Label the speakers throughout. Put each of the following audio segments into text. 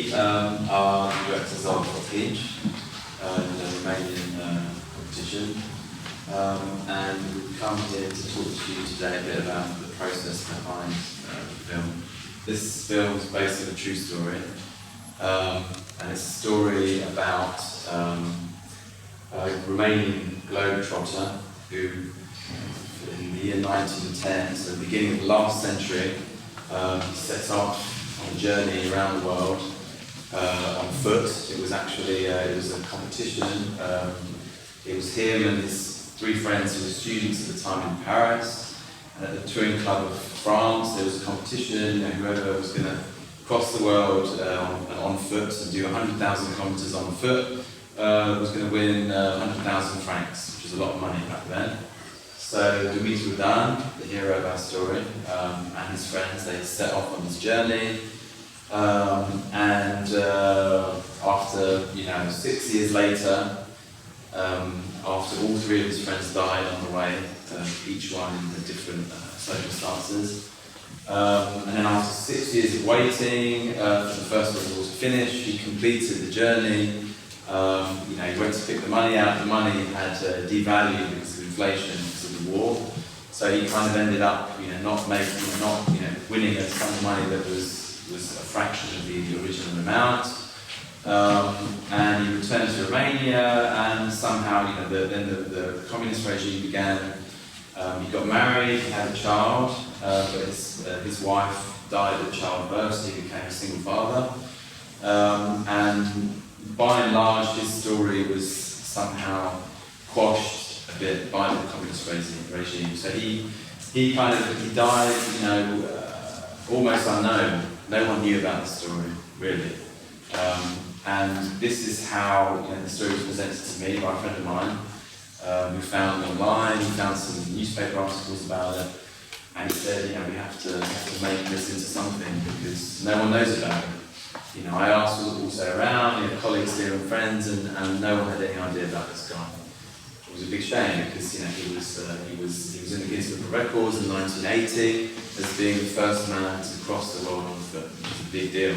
Speaker 1: We are the directors of Opinci, the Romanian competition, and we've come here to talk to you today a bit about the process behind the film. This film is based on a true story, and it's a story about a Romanian globetrotter who, in the year 1910, so the beginning of the last century, he sets off on a journey around the world on foot. It was actually it was a competition. It was him and his three friends who were students at the time in Paris. And at the Touring Club of France, there was a competition. Whoever was going to cross the world on foot and do 100,000 kilometers on foot was going to win 100,000 francs, which was a lot of money back then. So Dimitri, the hero of our story, and his friends, they set off on this journey, and after 6 years later, after all three of his friends died on the way, each one in different circumstances, and then after 6 years of waiting for the first one to finish, he completed the journey. He went to pick the money out. The money had devalued because of inflation, because of the war. So he kind of ended up, not winning a sum of money that was a fraction of the original amount. And he returned to Romania, and somehow, then the communist regime began. He got married, he had a child, but his wife died at childbirth, so he became a single father. And by and large, his story was somehow quashed a bit by the communist regime. So he died, almost unknown. No one knew about the story, really. And this is how the story was presented to me by a friend of mine who found it online. He found some newspaper articles about it, and he said, we have to make this into something because no one knows about it. I asked also around, colleagues here and friends, and no one had any idea about this guy. It was a big shame because he was in the Guinness Book of Records in 1980 as being the first man to cross the world on foot. It was a big deal.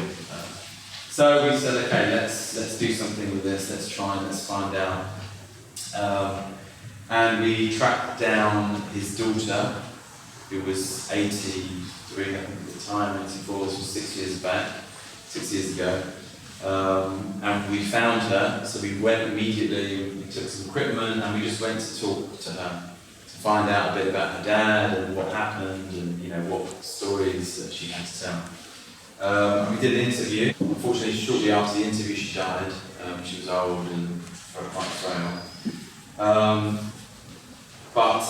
Speaker 1: So we said, okay, let's do something with this. Let's find out. And we tracked down his daughter, who was 83, I think at the time, 84. This was 6 years ago, and we found her, so we went immediately, we took some equipment, and we just went to talk to her, to find out a bit about her dad, and what happened, and what stories that she had to tell. We did an interview. Unfortunately, shortly after the interview she died. She was old and quite frail. But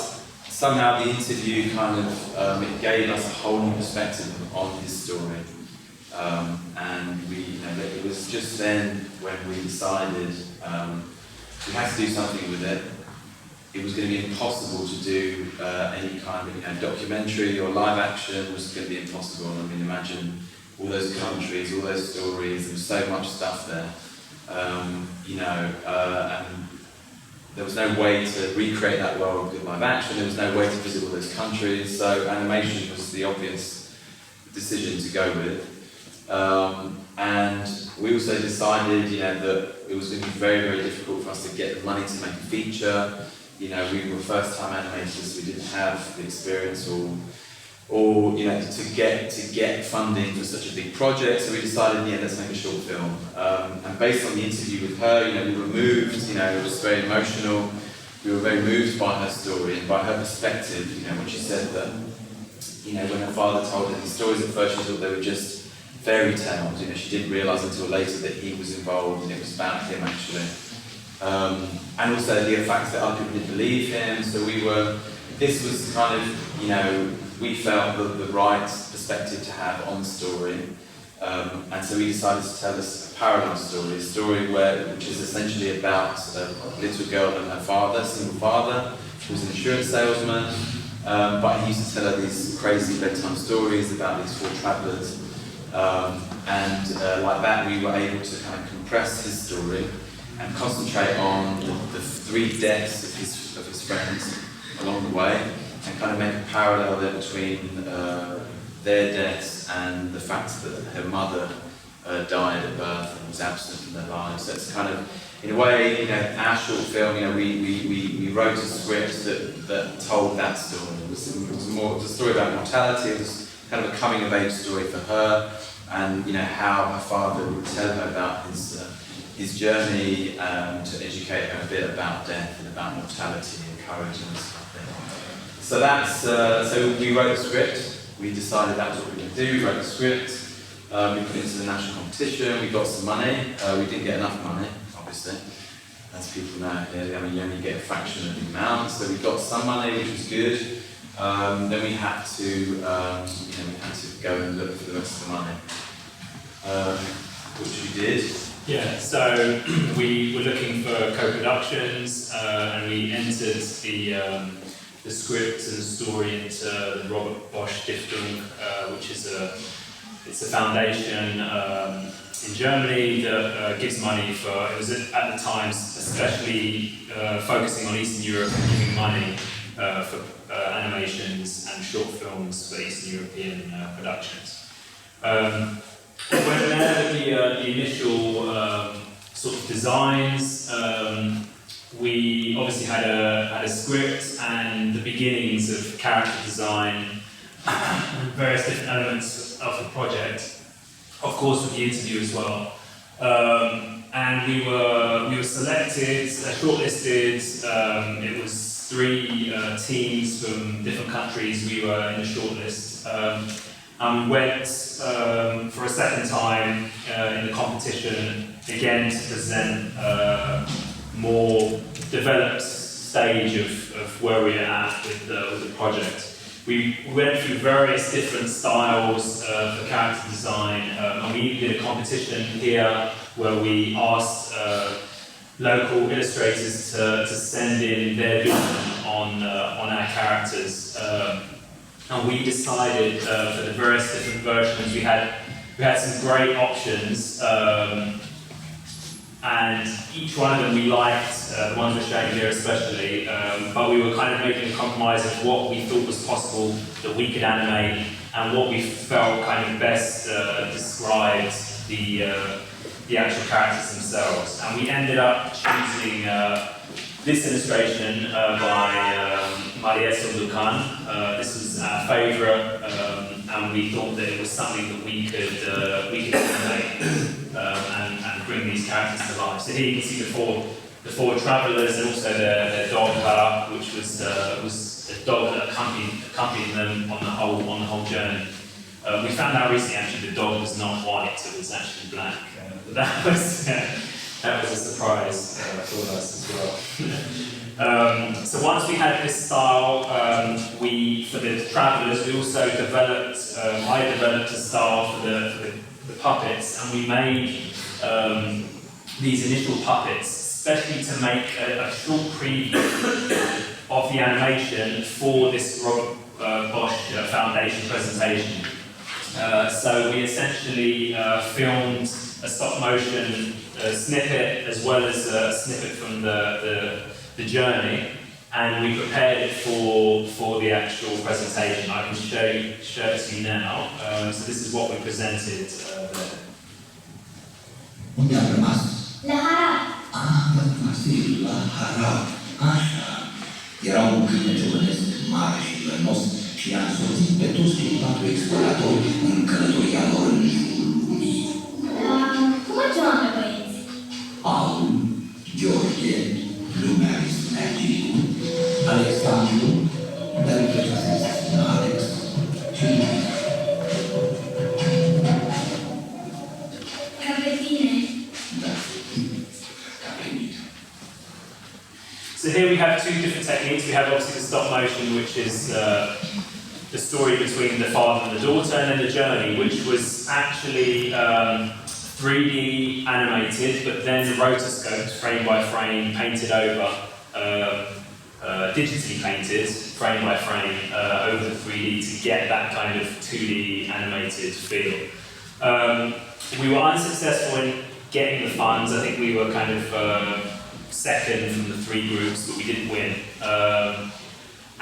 Speaker 1: somehow the interview it gave us a whole new perspective on his story. And it was just then when we decided we had to do something with it. It was going to be impossible to do any kind of documentary or live action. Was going to be impossible. Imagine all those countries, all those stories. There was so much stuff there, and there was no way to recreate that world with live action. There was no way to visit all those countries. So animation was the obvious decision to go with. And we also decided, that it was going to be very, very difficult for us to get the money to make a feature. We were first-time animators, we didn't have the experience or to get funding for such a big project. So we decided, let's make a short film. And based on the interview with her, we were moved. It was very emotional. We were very moved by her story and by her perspective. When she said that, when her father told her these stories, at first she thought they were just fairy tales. She didn't realise until later that he was involved and it was about him actually. And also the fact that other people didn't believe him. So this was kind of, we felt the right perspective to have on the story. And so we decided to tell this parallel story, a story which is essentially about a little girl and her father, single father, who was an insurance salesman. But he used to tell her these crazy bedtime stories about these four travellers. Like that, we were able to kind of compress his story and concentrate on the three deaths of his friends along the way, and kind of make a parallel there between their deaths and the fact that her mother died at birth and was absent from their lives. So it's kind of, in a way, our short film, we wrote a script that told that story. It was more a story about mortality. It was kind of a coming of age story for her, and how her father would tell her about his journey to educate her a bit about death and about mortality and courage and this kind of thing. So so we wrote the script. We decided that was what we were going to do. We wrote the script. We put it into the national competition. We got some money. We didn't get enough money, obviously, as people know here. I mean, you only get a fraction of the amount. So we got some money, which was good. Then we had to, go and look for the rest of the money, which we did.
Speaker 2: Yeah, so we were looking for co-productions, and we entered the script and the story into the Robert Bosch Stiftung, which is a foundation in Germany that gives money for. It was at the time especially focusing on Eastern Europe and giving money for animations and short films for Eastern European productions. When we had the initial sort of designs, we obviously had a script and the beginnings of character design and various different elements of the project, of course with the interview as well. And we were selected, shortlisted. It was 3 teams from different countries. We were in the shortlist. And we went for a second time in the competition, again to present a more developed stage of where we are at with the project. We went through various different styles for character design, and we did a competition here where we asked local illustrators to send in their vision on our characters. And we decided for the various different versions, we had some great options, and each one of them we liked, the ones we're showing here especially, but we were kind of making a compromise of what we thought was possible that we could animate and what we felt kind of best described the actual characters themselves. And we ended up choosing this illustration by Marietta Lucan. This was our favourite, and we thought that it was something that we could animate and bring these characters to life. So here you can see the four travellers and also their dog Lara, which was a dog that accompanied them on the whole journey. We found out recently actually the dog was not white; it was actually black. But that was a surprise for us as well. So once we had this style, for the travellers, we also developed. I developed a style for the puppets, and we made these initial puppets, especially to make a short preview of the animation for this Robert Bosch Foundation presentation. So we essentially filmed a stop motion snippet as well as a snippet from the journey, and we prepared it for the actual presentation. I can show it to you now. So this is what we presented there.
Speaker 3: Unde am rămas?
Speaker 4: La Harab.
Speaker 3: La Harab. Așa. Era un câine românesc mare și vănos și i-a însoțit pe toți cei 4 exploratori în călătoria lor în jurul lumii.
Speaker 4: Cum îi cheamă pe băieți?
Speaker 3: Paul, Gheorghe, lumea îi spunea Gigu, Alexandru, dar îi plăcea să-i spună Alex și
Speaker 4: Ca pe tine.
Speaker 3: da, ca pe mine.
Speaker 2: So here we have 2 different techniques. We have obviously the stop motion, which is the story between the father and the daughter, and then the journey, which was actually 3D animated, but then rotoscoped frame by frame, painted over, digitally painted frame by frame over the 3D to get that kind of 2D animated feel. We were unsuccessful in getting the funds. I think we were kind of second from the 3 groups, but we didn't win.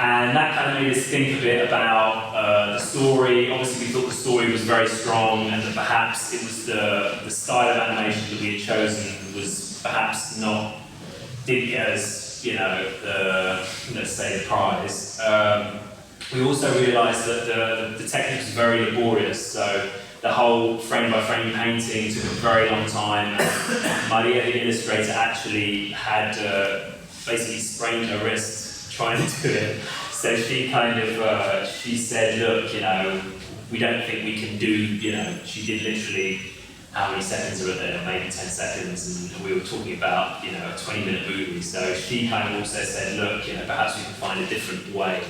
Speaker 2: And that kind of made us think a bit about The story, obviously we thought the story was very strong, and that perhaps it was the style of animation that we had chosen was perhaps didn't get us, let's say, the prize. We also realised that the technique was very laborious, so the whole frame-by-frame painting took a very long time. And Maria, the illustrator, actually had basically sprained her wrist trying to do it. So she she said, look, we don't think we can do, she did literally, how many seconds are there? Maybe 10 seconds, and we were talking about, a 20-minute movie. So she kind of also said, look, perhaps we can find a different way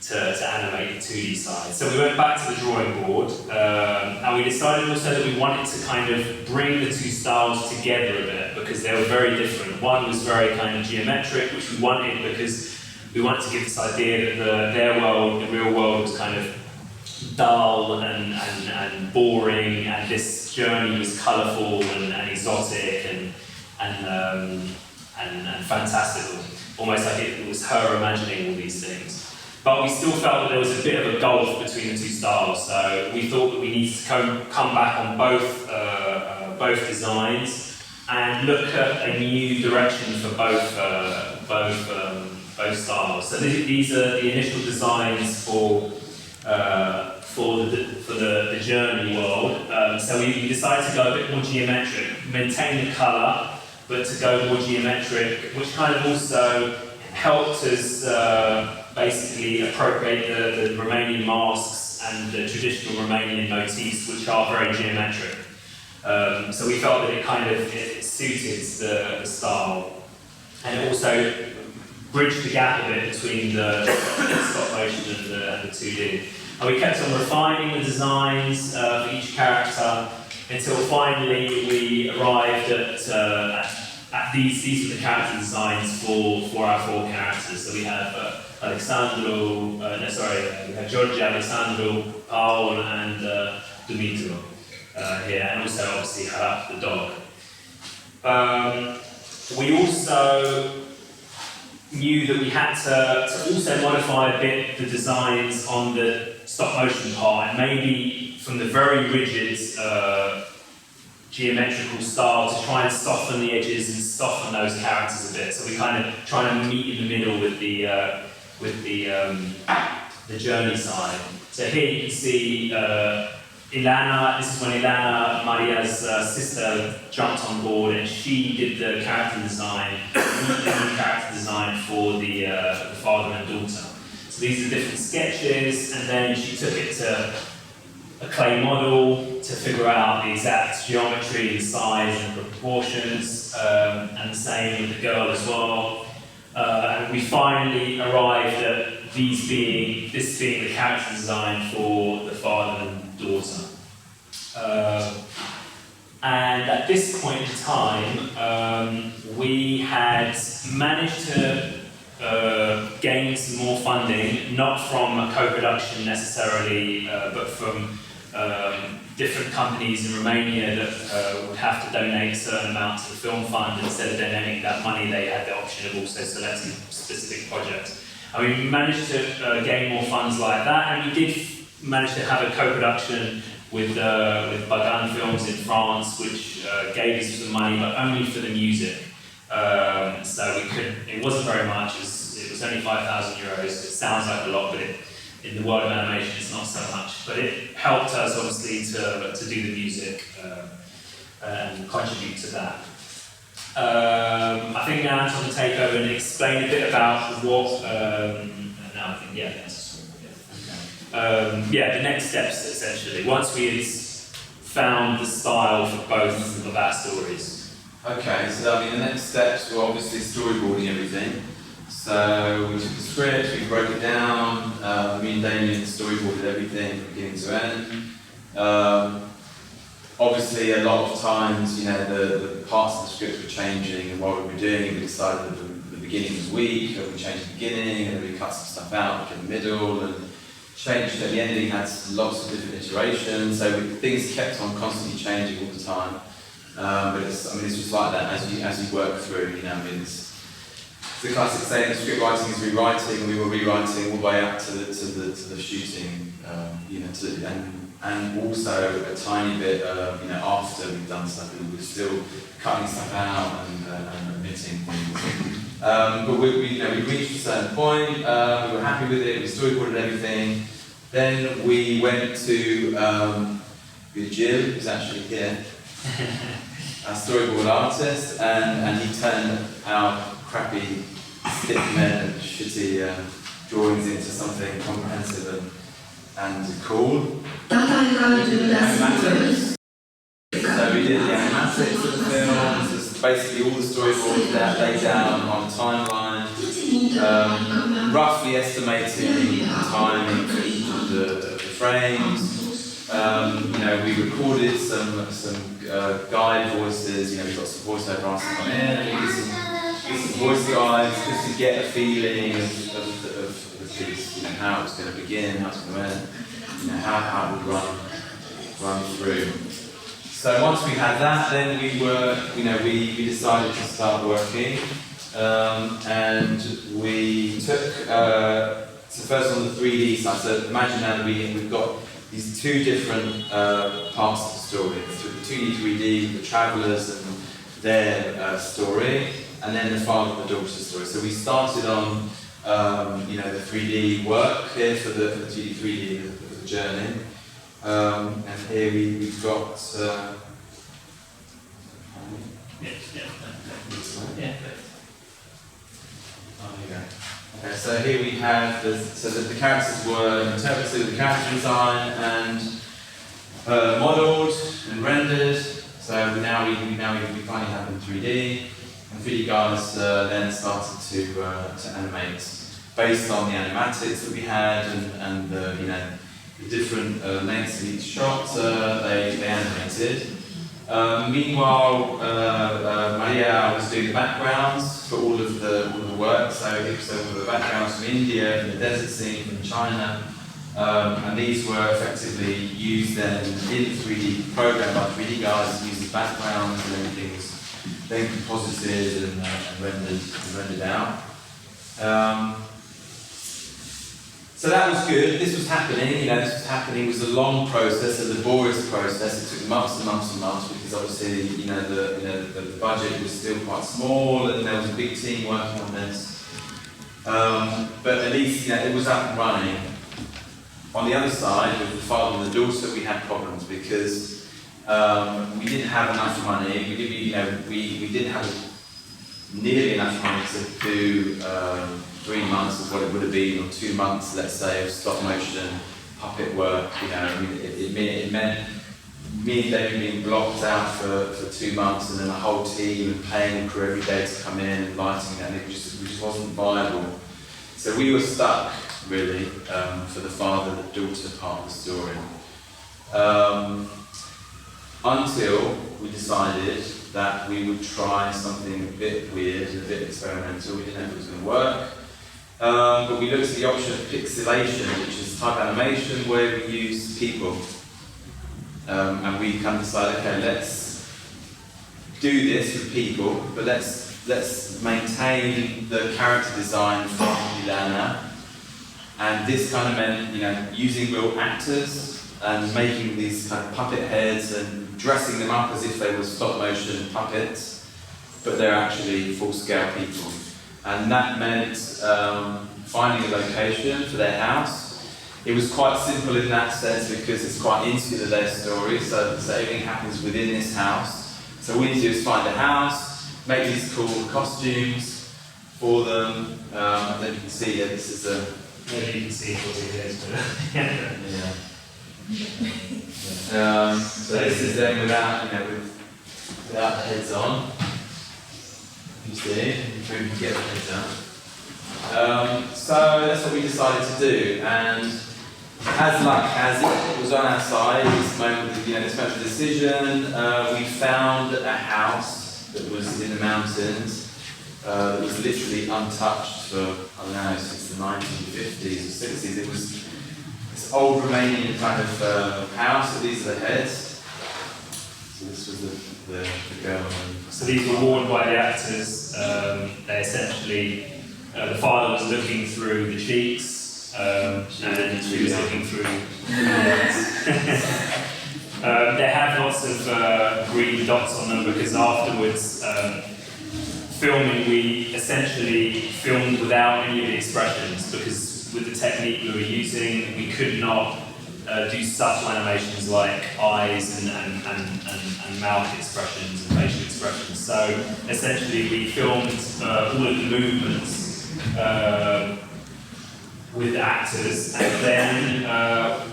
Speaker 2: to animate the 2D side. So we went back to the drawing board, and we decided also that we wanted to kind of bring the two styles together a bit, because they were very different. One was very kind of geometric, which we wanted because we wanted to give this idea that their world, the real world, was kind of dull and boring, and this journey was colourful and exotic and fantastical, almost like it was her imagining all these things. But we still felt that there was a bit of a gulf between the two styles, so we thought that we needed to come back on both designs and look at a new direction for both styles. So these are the initial designs for the journey world. So we decided to go a bit more geometric, maintain the colour, but to go more geometric, which kind of also helped us basically appropriate the Romanian masks and the traditional Romanian motifs, which are very geometric. So we felt that it suited the style, and it also bridged the gap a bit between the stop motion and the 2D. And we kept on refining the designs for each character until finally we arrived at these are the character designs for our 4 characters. So we have we have George, Alessandro, Paul, and Dumitru here, and also obviously Harap the dog. We also knew that we had to also modify a bit the designs on the stop motion part, and maybe from the very rigid geometrical style to try and soften the edges and soften those characters a bit. So we kind of try to meet in the middle with the journey side. So here you can see Ilana. This is when Ilana, Maria's sister, jumped on board, and she did the character design, for the father and daughter. So these are different sketches, and then she took it to a clay model to figure out the exact geometry, the size and proportions, and the same with the girl as well. And we finally arrived at this being the character design for the father and daughter. And at this point in time, we had managed to gain some more funding, not from a co-production necessarily, but from different companies in Romania that would have to donate a certain amount to the film fund. Instead of donating that money, they had the option of also selecting specific projects. And we managed to gain more funds like that, and we did manage to have a co-production with Bagan Films in France, which gave us some money, but only for the music. So it wasn't very much, it was only 5,000 euros. It sounds like a lot, but in the world of animation it's not so much. But it helped us obviously to do the music and contribute to that. I think now I'm going to take over and explain a bit about what, now I think, yeah, the next steps essentially, once we had found the style for both of our stories.
Speaker 1: Okay, so the next steps were obviously storyboarding everything. So we took the script, we broke it down, me and Damien storyboarded everything from beginning to end. Obviously a lot of times, the parts of the script were changing, and while we were doing it, we decided that the beginning was weak, and we changed the beginning, and then we cut some stuff out in the middle, and changed that the ending had lots of different iterations, so things kept on constantly changing all the time. But it's just like that as you work through. the classic saying, script writing is rewriting. We were rewriting all the way up to the shooting, you know, and also a tiny bit, you know, after we've done stuff, we were still cutting stuff out and omitting things. But we reached a certain point. We were happy with it. We storyboarded everything. Then we went to Jim, who's actually here, our storyboard artist, and he turned our crappy stick men and shitty drawings into something comprehensive and cool. Animatics. So we did the animatics of the film. Just basically all the storyboards that laid down on a timeline, roughly estimating the timing for each of the frames. You know, we recorded some guide voices. You know, we got some voiceover artists come in, and we did some voice guides just to get a feeling of the piece. You know, how it's going to begin, how it's going to end. You know, how it would run through. So once we had that, then we decided to start working, and we took so first on the 3D side. So imagine now that we've got these two different parts of the story: the 2D, 3D, the travellers and their story, and then the father and the daughter's story. So we started on the 3D work here for the 2D, 3D of the journey. And here we've got. Okay, so here we have the characters were interpreted with the character design and modelled and rendered. So now we finally have them 3D. And 3D guys then started to animate based on the animatics that we had and the different lengths of each shot. They animated. Meanwhile, Maria was doing the backgrounds for all of the work. So all the backgrounds from India, from the desert scene, from China, and these were effectively used then in the 3D program by 3D guys, used as backgrounds, and everything was then composited and rendered out. So that was good. This was happening. This was happening. It was a long process, a laborious process. It took months and months and months because obviously, the budget was still quite small, and there was a big team working on this. But at least, it was up and running. On the other side, with the father and the daughter, we had problems because we didn't have enough money. We didn't have nearly enough money to do 3 months of what it would have been, or 2 months, let's say, of stop motion puppet work. It meant me and David being blocked out for 2 months, and then a whole team and paying the crew every day to come in and lighting that, and it just wasn't viable. So we were stuck, really, for the father-daughter part of the story. Until we decided that we would try something a bit weird, a bit experimental. We didn't know if it was going to work. But we looked at the option of pixelation, which is type animation where we use people. And we kind of decided, okay, let's do this with people, but let's maintain the character design from Milana. And this kind of meant, using real actors and making these kind of puppet heads and dressing them up as if they were stop motion puppets, but they're actually full-scale people. And that meant finding a location for their house. It was quite simple in that sense because it's quite insular, their story, so everything happens within this house. So all we need to do is find a house, make these cool costumes for them, and then you can see that this is a...
Speaker 2: Maybe you can see what it is, but...
Speaker 1: yeah. So this is them without the heads on. You see, you can get the heads on. So that's what we decided to do, and as luck has it was on our side. This moment of decision, we found a house that was in the mountains, that was literally untouched for, I don't know, since the 1950s or 60s. It was this old Romanian kind of house, so these are the heads. So this was the girl.
Speaker 2: So these were worn by the actors They essentially, the father was looking through the sheets, and she was looking through they have lots of green dots on them because afterwards, filming, we essentially filmed without any of the expressions because with the technique we were using, we could not do subtle animations like eyes and mouth expressions and facial expressions. So essentially we filmed all of the movements with actors, and then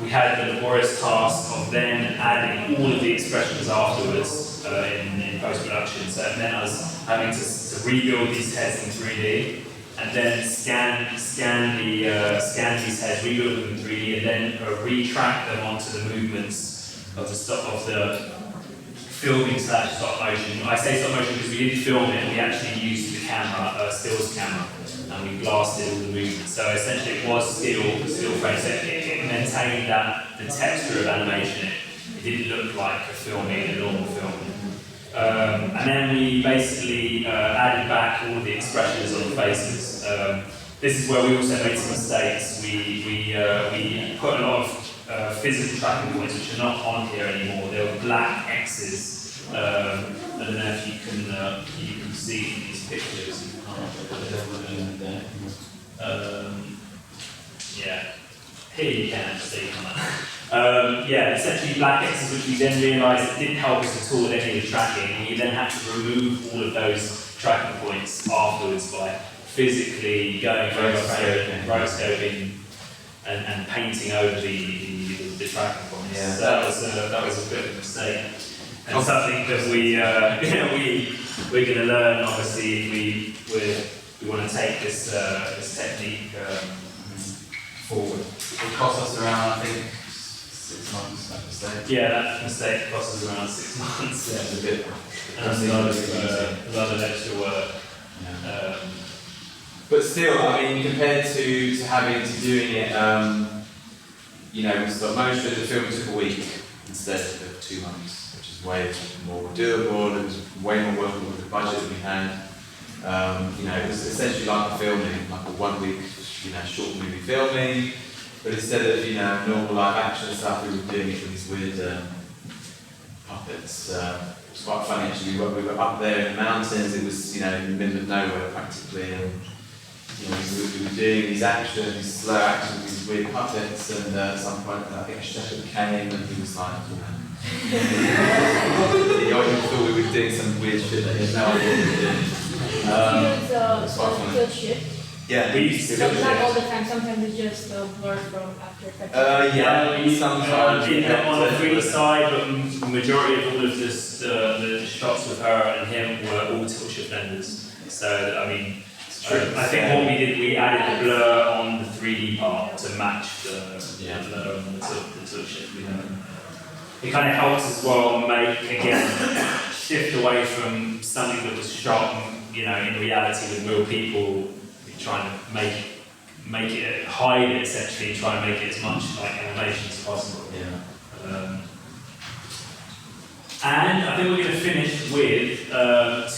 Speaker 2: we had the laborious task of then adding all of the expressions afterwards in post-production. So it meant us having to rebuild these heads in 3D, and then scan these heads, rebuild them in 3D, and then retract them onto the movements of the filming / stop motion. I say stop motion because we didn't film it, we actually used the camera, stills camera, and we blasted all the movements. So essentially it was still frame, so it maintained the texture of animation. It didn't look like a normal film. And then we basically added back all of the expressions on the faces. This is where we also made some mistakes. We put a lot of physical tracking points which are not on here anymore. They were black X's. I don't know if you can see these pictures. Yeah, here you can see. Yeah, essentially black X's, which we then realised it didn't help us at all with any of the tracking, and we then had to remove all of those tracking points afterwards by physically going rotoscoping and painting over the tracking points. Yeah. So that was a bit of a mistake, and something that we're going to learn. Obviously, if we want to take this technique forward.
Speaker 1: It cost us around, I think, 6 months, that mistake.
Speaker 2: Yeah, that mistake cost us around 6 months.
Speaker 1: Yeah, it's a bit.
Speaker 2: And a lot of extra work.
Speaker 1: Yeah. But still, I mean, compared to doing it, with stop motion, the film took a week instead of 2 months, which is way more doable. It was way more workable with the budget that we had. It was essentially like a filming, like a 1 week, short movie filming. But instead of normal live action stuff, we were doing it with these weird puppets. It was quite funny actually. We were up there in the mountains. It was in the middle of nowhere practically, and we were doing these slow action, these weird puppets. And at some point, I think a shepherd came and he was like, he thought we were doing some weird shit that he had no idea what we were doing. It's quite funny. Yeah,
Speaker 2: we used to
Speaker 5: So not all the time, sometimes it's just blur from After Effects.
Speaker 2: Sometimes on the 3D side, but the majority of all of the shots with her and him were all tilt shift renders. So I mean, I think what we did, we added the blur on the 3D part to match the blur on the tilt shift. It kind of helps as well shift away from something that was shot, in reality with real people. Trying to make it hide it essentially, try and make it as much like animation as possible.
Speaker 1: Yeah.
Speaker 2: And I think we're going to finish with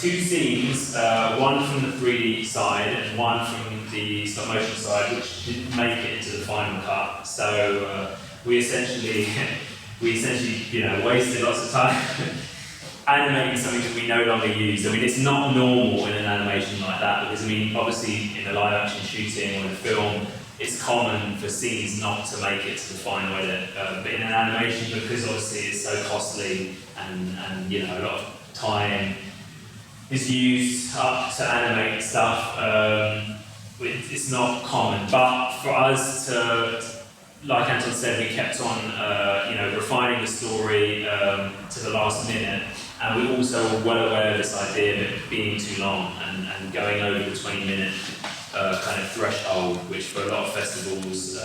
Speaker 2: 2 scenes, one from the 3D side and one from the stop motion side, which didn't make it into the final cut. So we essentially wasted lots of time animating something that we no longer use. I mean, it's not normal in an animation like that because, obviously in a live action shooting or in a film, it's common for scenes not to make it to the final edit. But in an animation, because obviously it's so costly and a lot of time is used up to animate stuff, it's not common. But for us to, like Anton said, we kept on refining the story to the last minute. And we also were well aware of this idea of it being too long and going over the 20-minute kind of threshold, which for a lot of festivals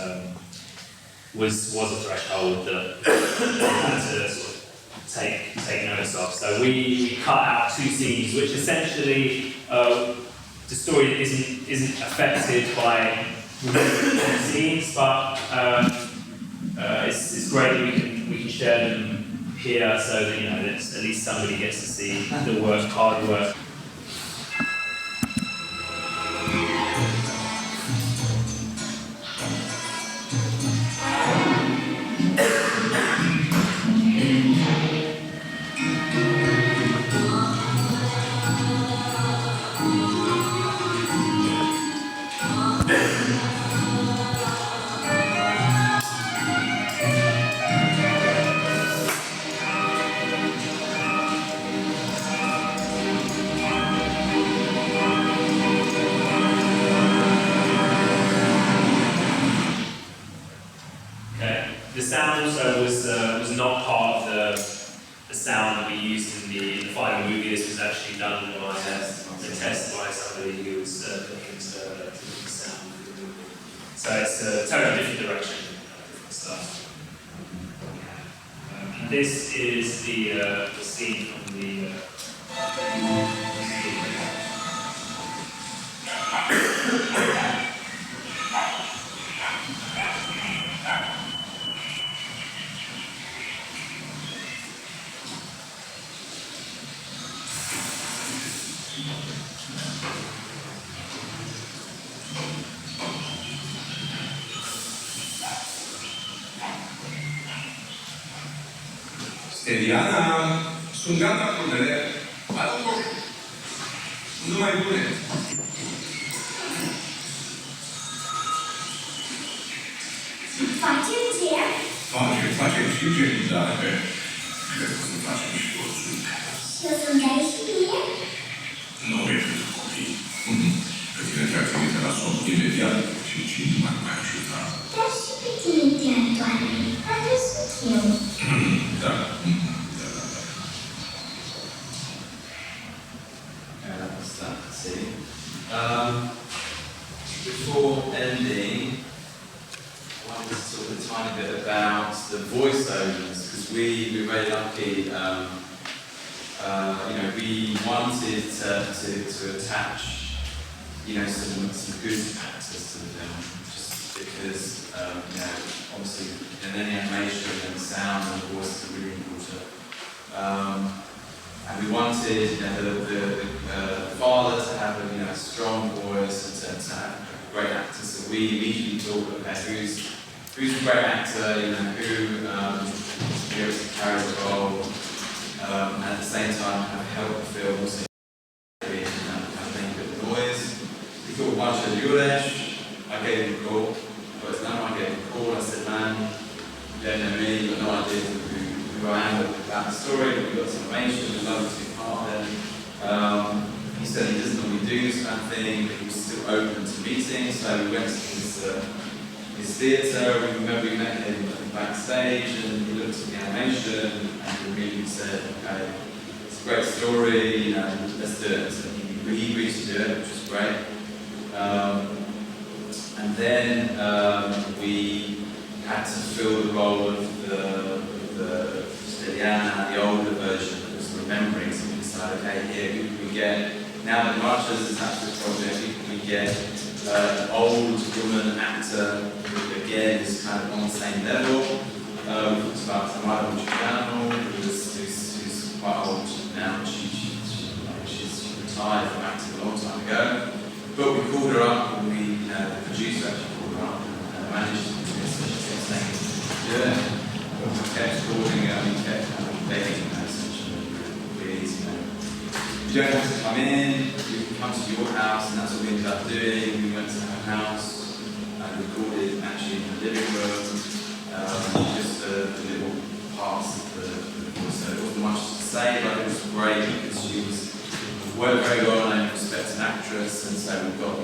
Speaker 2: was a threshold that they had to sort of take notice of. So we cut out 2 scenes, which essentially the story isn't affected by removing the scenes, but it's great that we can share them here, so that at least somebody gets to see the hard work. final movie. This was actually done by the test by somebody who was looking to sound the movie. So it's a totally different direction, different stuff. And this is the scene from the
Speaker 3: Diana, sunt gata cu unele. Adu-o! Numai bune!
Speaker 4: Facem ce?
Speaker 3: Facem și ce, dar cred că nu facem și totul.
Speaker 4: Și o să-mi dai și mie?
Speaker 3: Nu e pentru copii. Pe tine te-ar trimite la somn imediat și cine mai ajuta.
Speaker 4: Dar și pe tine te Antoane. Am văzut eu.
Speaker 3: Da.
Speaker 1: Before ending, I wanted to talk a tiny bit about the voiceovers, because we're very lucky. We wanted to attach, some good actors to the film, just because, obviously in any animation and sound and voice are really important. And we wanted the father to have a strong voice and to have great actors. So we immediately thought, okay, who's a great actor, who be able to carry the role, and at the same time help the film also make a bit of noise. We thought of one show, Juresh. I gave him a call. First time I gave him a call, I said, man, you don't know me, you've got no idea who I am about the story, but we've got some information, we'd love to be part of it. He said he doesn't normally do this kind of thing, but he was still open to meetings, so we went to his theatre. We remember we met him backstage and he looked at the animation and he immediately said, okay, it's a great story, let's do it. So he agreed to do it, which was great. And then we had to fill the role of the Diana, the older version that was remembering, so we decided, okay, here, who can we get? Now that Marshall's is attached to the project, who can we get? An old woman actor who, again, is kind of on the same level. We talked about Tamara Giuliano, who's quite old now. She's retired from acting a long time ago. But we called her up, and the producer actually called her up and managed to do this, so she kept saying, yeah. We kept calling her, we kept begging her, essentially, please, you don't have to come in, you can come to your house, and that's what we ended up doing. We went to her house and recorded actually in the living room, just the little parts of the voice. So there wasn't much to say, but it was great because she worked very well and I respect an actress, and so we got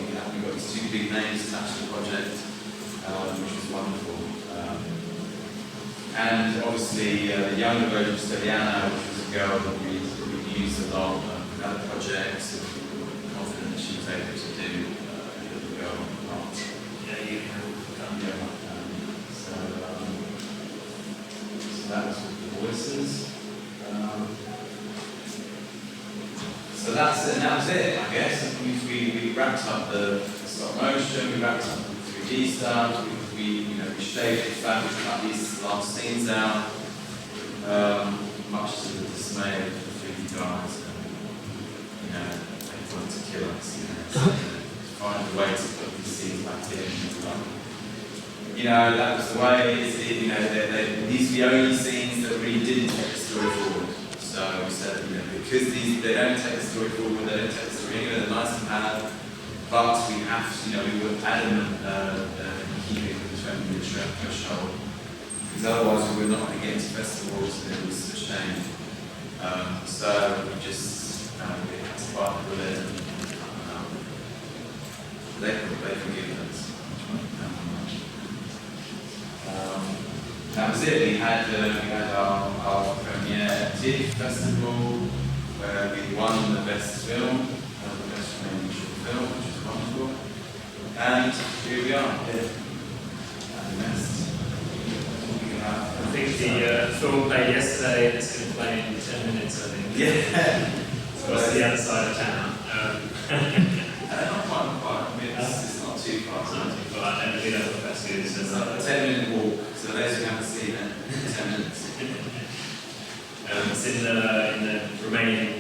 Speaker 1: these two big names attached to the project, which was wonderful. And obviously the younger version of Steliana, which was a girl that we used a lot with other projects, and we were confident that she was able to do a little girl part.
Speaker 2: yeah, you can come here.
Speaker 1: So that was with the voices. So that's it, and that was it, I guess. We wrapped up the stop motion, we wrapped up the 3D stuff, we shaved the fabric, cut these last scenes out, much to the dismay of the 3D guys. They wanted to kill us, so find a way to put these scenes back in. That was the way. These are the only scenes that really didn't take the story forward. So we said, because they don't take the story forward, they don't take the story anywhere, they're nice to have, but we have to, we were adamant keeping the 20-minute threshold, because otherwise we were not going to get into festivals, and it was a shame. So we just we had to bite the bullet, and they forgive us. That was it. We had our premiere TIFF festival, where won the best film, the best Romanian short film, which is wonderful. And here we are, here at the Nest.
Speaker 2: I think the film played yesterday and it's going to play in 10 minutes, I think.
Speaker 1: Yeah.
Speaker 2: So it's the other side of town.
Speaker 1: Not quite, I mean, it's not too far.
Speaker 2: It's not too far, I don't really know what that's good.
Speaker 1: It's like a 10-minute walk, so those who haven't seen it, 10 minutes.
Speaker 2: It's in the Romanian